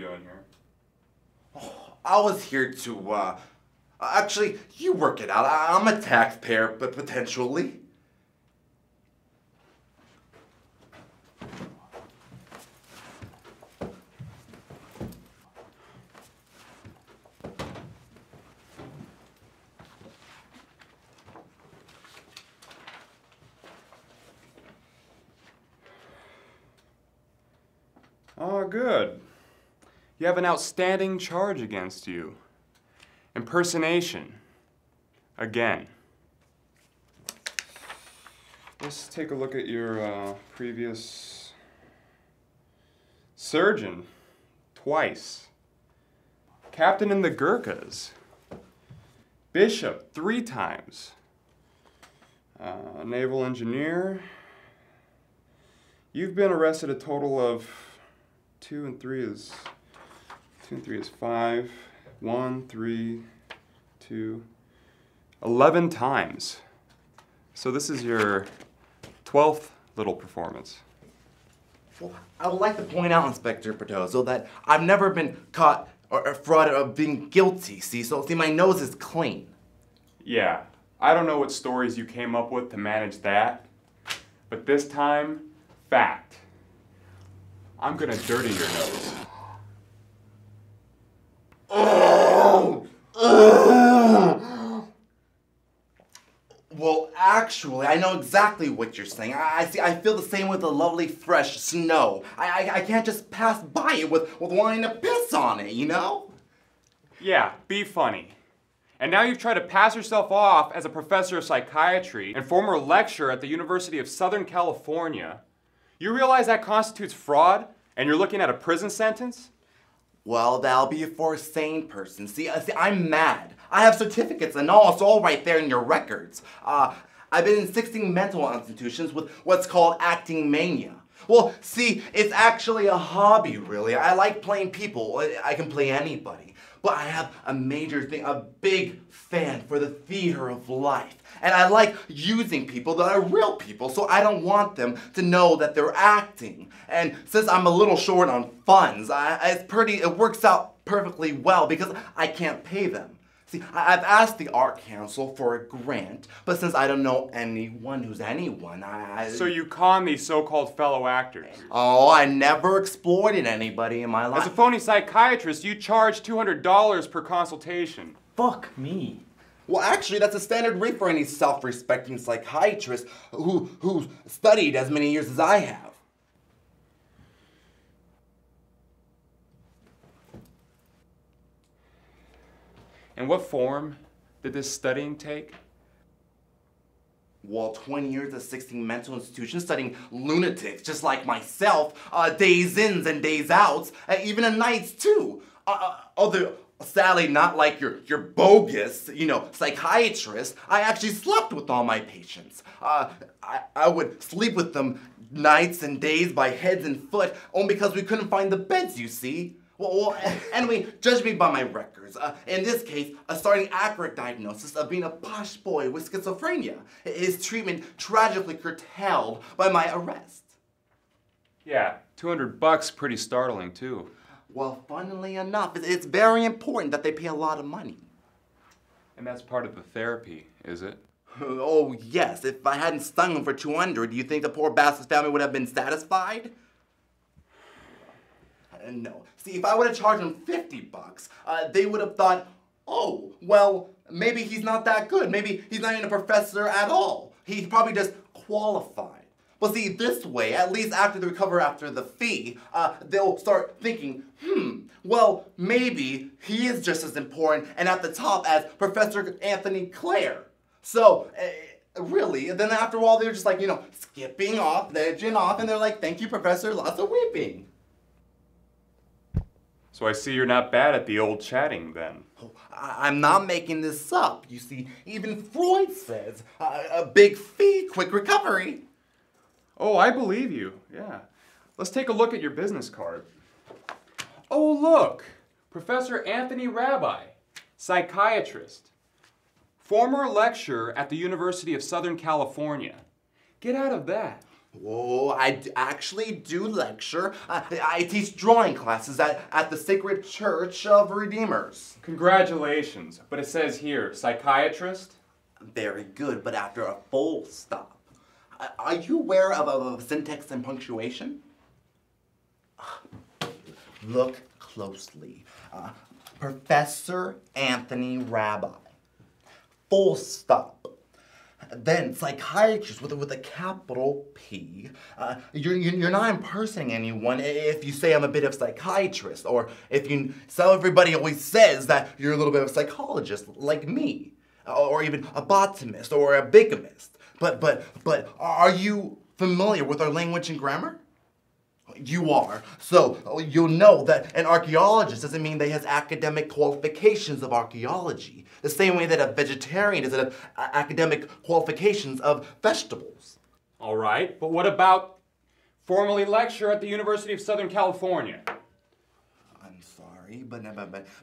doing here? Oh, I was here to, actually, you work it out. I'm a taxpayer, but potentially. Oh, good. You have an outstanding charge against you. Impersonation. Again. Let's take a look at your previous surgeon. Twice. Captain in the Gurkhas. Bishop 3 times. Naval engineer. You've been arrested a total of 2 and 3 is 5. 1, 3, 2, 11 times. So this is your 12th little performance. Well, I would like to point out, Inspector Bertozzo, that I've never been caught or frauded of being guilty, see? So, my nose is clean. Yeah, I don't know what stories you came up with to manage that, but this time, fact. I'm gonna dirty your nose. Well, actually, I know exactly what you're saying. I feel the same with the lovely fresh snow. I can't just pass by it with wanting to piss on it, you know? Yeah, be funny. And now you've tried to pass yourself off as a professor of psychiatry and former lecturer at the University of Southern California. You realize that constitutes fraud, and you're looking at a prison sentence? Well, that'll be for a sane person. See, I'm mad. I have certificates and all. It's all right there in your records. I've been in 16 mental institutions with what's called acting mania. Well, see, it's actually a hobby, really. I like playing people. I can play anybody. But I have a major thing, a big fan for the theater of life. And I like using people that are real people, so I don't want them to know that they're acting. And since I'm a little short on funds, it works out perfectly well because I can't pay them. See, I've asked the Art Council for a grant, but since I don't know anyone who's anyone, So you con these so-called fellow actors? Oh, I never exploited anybody in my life. As a phony psychiatrist, you charge $200 per consultation. Fuck me. Well, actually, that's a standard rate for any self-respecting psychiatrist who studied as many years as I have. And what form did this studying take? Well, 20 years at 16 mental institutions studying lunatics just like myself, days ins and days outs, even at nights too. Sadly, not like your bogus, psychiatrist. I actually slept with all my patients. I would sleep with them nights and days by heads and foot, only because we couldn't find the beds, you see. Well, anyway, judge me by my records. In this case, a starting accurate diagnosis of being a posh boy with schizophrenia. His treatment tragically curtailed by my arrest. Yeah, $200 pretty startling too. Well, funnily enough, it's very important that they pay a lot of money. And that's part of the therapy, is it? Oh, yes. If I hadn't stung him for 200, do you think the poor bastard's family would have been satisfied? No. See, if I would have charged him $50, they would have thought, oh, well, maybe he's not that good. Maybe he's not even a professor at all. He's probably just qualified. But see, this way, at least after they recover after the fee, they'll start thinking, well, maybe he is just as important and at the top as Professor Anthony Clare. So, really, then after all, they're just like, skipping off, edging off, and they're like, thank you, Professor, lots of weeping. So I see you're not bad at the old chatting then. Oh, I'm not making this up. You see, even Freud says, a big fee, quick recovery. Oh, I believe you, yeah. Let's take a look at your business card. Oh, look, Professor Anthony Rabbi, psychiatrist, former lecturer at the University of Southern California. Get out of that. Oh, actually do lecture. I teach drawing classes at the Sacred Church of Redeemers. Congratulations, but it says here, psychiatrist? Very good, but after a full stop. Are you aware of syntax and punctuation? Look closely. Professor Anthony Rabbi. Full stop. Then psychiatrist with a capital P. You're not impersonating anyone if you say I'm a bit of psychiatrist, or if you. So everybody always says that you're a little bit of a psychologist, like me, or even a botanist or a bigamist. But are you familiar with our language and grammar? You are. So you'll know that an archaeologist doesn't mean that he has academic qualifications of archaeology. The same way that a vegetarian doesn't have academic qualifications of vegetables. All right, but what about formally lecture at the University of Southern California? I'm sorry, but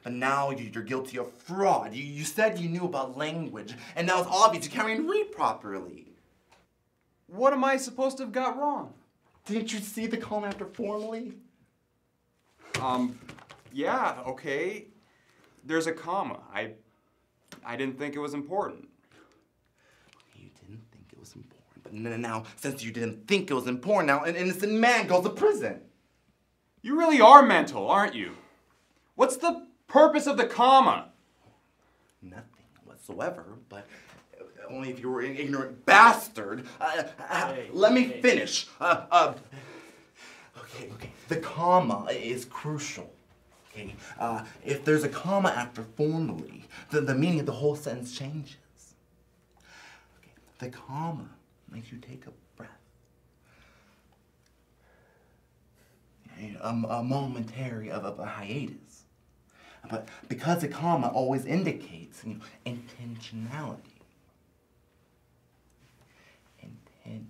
now you're guilty of fraud. You said you knew about language, and now it's obvious you can't even read properly. What am I supposed to have got wrong? Didn't you see the comma after formally? Yeah, okay. There's a comma. I didn't think it was important. You didn't think it was important, but now, since you didn't think it was important, now an innocent man goes to prison. You really are mental, aren't you? What's the purpose of the comma? Nothing whatsoever, but only if you were an ignorant bastard. Let me finish. Okay. The comma is crucial. Okay. If there's a comma after formally, then the meaning of the whole sentence changes. Okay. The comma makes you take a breath. A momentary of a hiatus. But because the comma always indicates intentionality. Intentionality.